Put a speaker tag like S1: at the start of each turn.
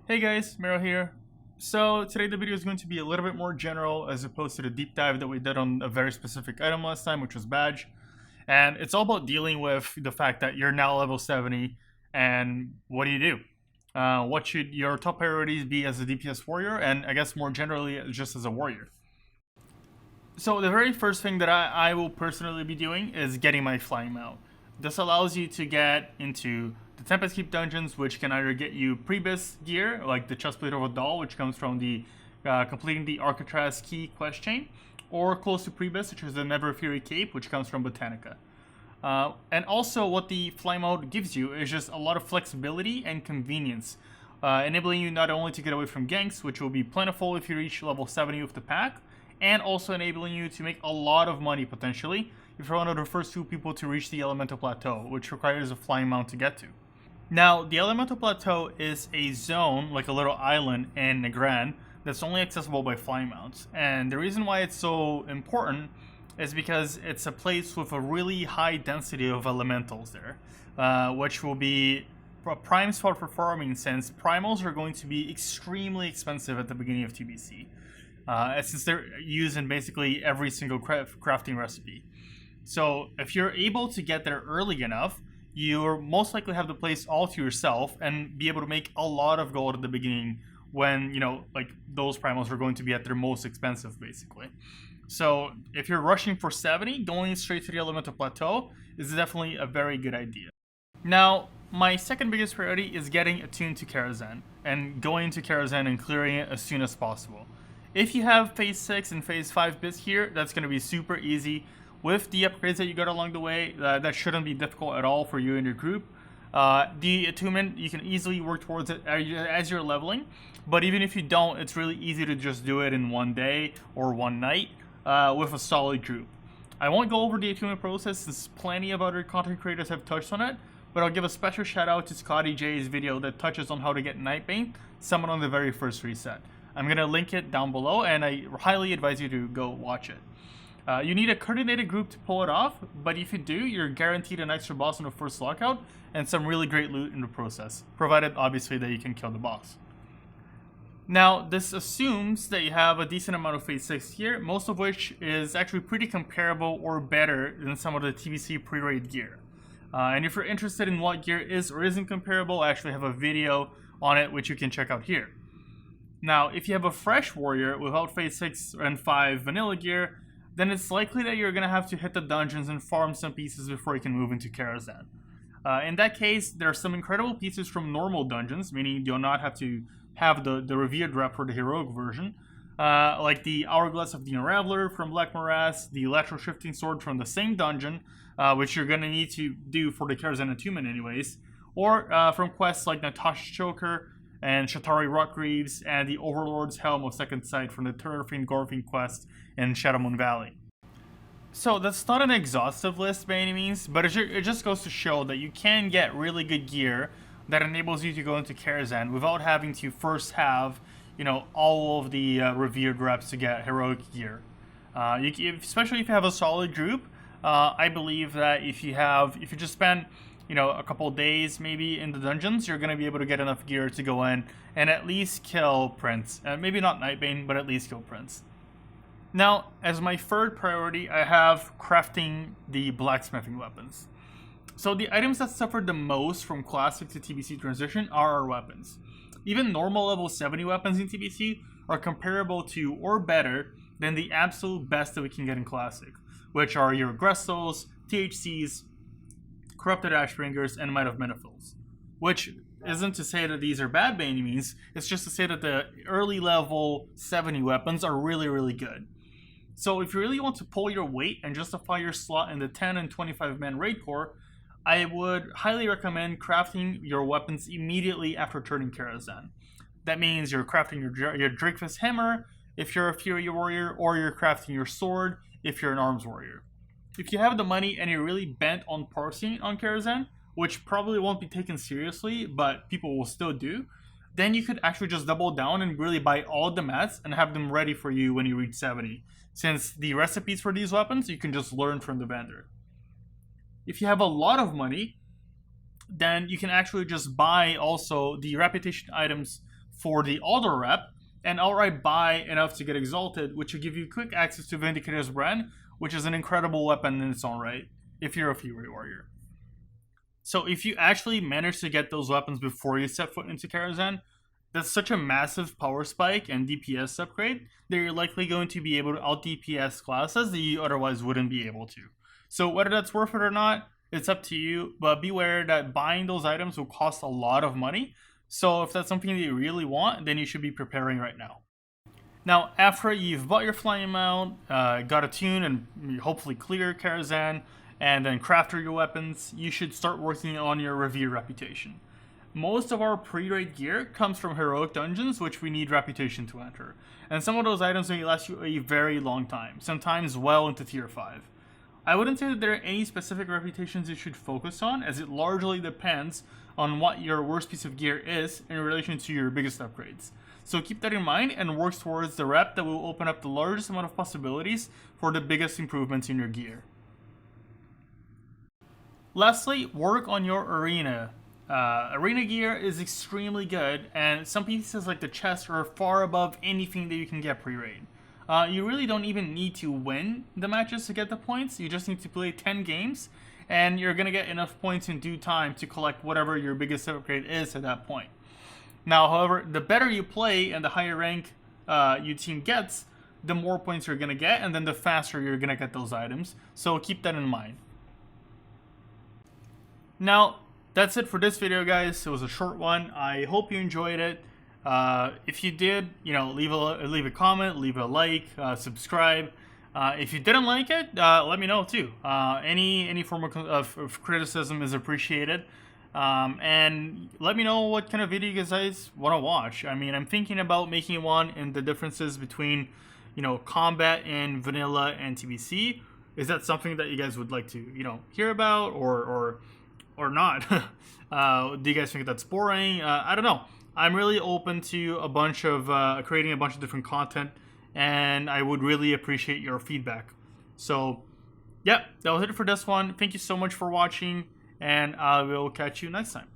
S1: Hey guys, Marrow here. So today the video is going to be a little bit more general as opposed to the deep dive that we did on a very specific item last time, which was badge. And it's all about dealing with the fact that you're now level 70 and what do you do? What should your top priorities be as a DPS warrior and I guess more generally just as a warrior? So the very first thing that I will personally be doing is getting my flying mount. This allows you to get into the Tempest Keep dungeons, which can either get you pre-bis gear, like the Chestplate of a Doll, which comes from the completing the Alcatraz Key quest chain, or close to pre-bis, which is the Never Fury Cape, which comes from Botanica. And also what the fly mode gives you is just a lot of flexibility and convenience, enabling you not only to get away from ganks, which will be plentiful if you reach level 70 with the pack, and also enabling you to make a lot of money potentially if you're one of the first two people to reach the Elemental Plateau, which requires a flying mount to get to. Now, the Elemental Plateau is a zone, like a little island in Negran, that's only accessible by flying mounts. And the reason why it's so important is because it's a place with a really high density of elementals there, which will be a prime spot for farming since primals are going to be extremely expensive at the beginning of TBC. Since they're used in basically every single crafting recipe. So if you're able to get there early enough, you'll most likely have the place all to yourself and be able to make a lot of gold at the beginning when, like those primals are going to be at their most expensive, basically. So if you're rushing for 70, going straight to the Elemental Plateau is definitely a very good idea. Now, my second biggest priority is getting attuned to Karazhan and going to Karazhan and clearing it as soon as possible. If you have Phase 6 and Phase 5 bits here, that's going to be super easy. With the upgrades that you got along the way, that shouldn't be difficult at all for you and your group. The attunement, you can easily work towards it as you're leveling, but even if you don't, it's really easy to just do it in one day or one night with a solid group. I won't go over the attunement process since plenty of other content creators have touched on it, but I'll give a special shout out to Scottejaye's video that touches on how to get Nightbane summoned on the very first reset. I'm going to link it down below, and I highly advise you to go watch it. You need a coordinated group to pull it off, but if you do, you're guaranteed an extra boss on the first lockout, and some really great loot in the process, provided obviously that you can kill the boss. Now, this assumes that you have a decent amount of Phase 6 here, most of which is actually pretty comparable or better than some of the TBC pre-raid gear. And if you're interested in what gear is or isn't comparable, I actually have a video on it which you can check out here. Now, if you have a fresh warrior without Phase 6 and 5 vanilla gear, then it's likely that you're going to have to hit the dungeons and farm some pieces before you can move into Karazhan. In that case, there are some incredible pieces from normal dungeons, meaning you do not have to have the revered rep for the heroic version, like the Hourglass of the Unraveler from Black Morass, the Lateral Shifting Sword from the same dungeon, which you're going to need to do for the Karazhan attunement anyways, or from quests like Natasha's Choker, and Shatari Rockgreaves, and the Overlord's Helm of Second Sight from the Turfing Gorfing quest in Shadowmoon Valley. So that's not an exhaustive list by any means, but it just goes to show that you can get really good gear that enables you to go into Karazhan without having to first have, all of the revered reps to get heroic gear. Especially if you have a solid group, I believe that if you just spend a couple days maybe in the dungeons, you're going to be able to get enough gear to go in and at least kill Prince. Maybe not Nightbane, but at least kill Prince. Now, as my third priority, I have crafting the blacksmithing weapons. So the items that suffered the most from Classic to TBC transition are our weapons. Even normal level 70 weapons in TBC are comparable to or better than the absolute best that we can get in Classic, which are your Grestles, THCs, Corrupted Ashbringers, and Might of Menethils. Which isn't to say that these are bad by any means, it's just to say that the early level 70 weapons are really, really good. So if you really want to pull your weight and justify your slot in the 10 and 25 man raid core, I would highly recommend crafting your weapons immediately after turning Karazhan. That means you're crafting your Drakefist Hammer if you're a Fury Warrior, or you're crafting your sword if you're an Arms Warrior. If you have the money and you're really bent on parsing on Karazhan, which probably won't be taken seriously, but people will still do, then you could actually just double down and really buy all the mats and have them ready for you when you reach 70. Since the recipes for these weapons, you can just learn from the vendor. If you have a lot of money, then you can actually just buy also the reputation items for the auto rep and outright buy enough to get exalted, which will give you quick access to Vindicator's brand, which is an incredible weapon in its own right if you're a Fury Warrior. So if you actually manage to get those weapons before you step foot into Karazhan, that's such a massive power spike and DPS upgrade that you're likely going to be able to out DPS classes that you otherwise wouldn't be able to. So whether that's worth it or not, it's up to you, but beware that buying those items will cost a lot of money. So if that's something that you really want, then you should be preparing right now. Now, after you've bought your flying mount, got attuned and hopefully clear Karazhan, and then crafted your weapons, you should start working on your revered reputation. Most of our pre-raid gear comes from heroic dungeons, which we need reputation to enter. And some of those items may last you a very long time, sometimes well into tier 5. I wouldn't say that there are any specific reputations you should focus on, as it largely depends on what your worst piece of gear is in relation to your biggest upgrades. So keep that in mind and work towards the rep that will open up the largest amount of possibilities for the biggest improvements in your gear. Lastly, work on your arena. Arena gear is extremely good, and some pieces like the chest are far above anything that you can get pre-raid. You really don't even need to win the matches to get the points. You just need to play 10 games, and you're going to get enough points in due time to collect whatever your biggest upgrade is at that point. Now, however, the better you play and the higher rank your team gets, the more points you're going to get, and then the faster you're going to get those items. So keep that in mind. Now, that's it for this video, guys. It was a short one. I hope you enjoyed it. If you did, leave a comment, leave a like, subscribe. If you didn't like it, let me know too. Any form of criticism is appreciated. And let me know what kind of video you guys want to watch. I mean, I'm thinking about making one in the differences between, combat in vanilla and TBC. Is that something that you guys would like to, hear about or not? Do you guys think that's boring? I don't know. I'm really open to a bunch of creating a bunch of different content, and I would really appreciate your feedback. So, yeah, that was it for this one. Thank you so much for watching, and I will catch you next time.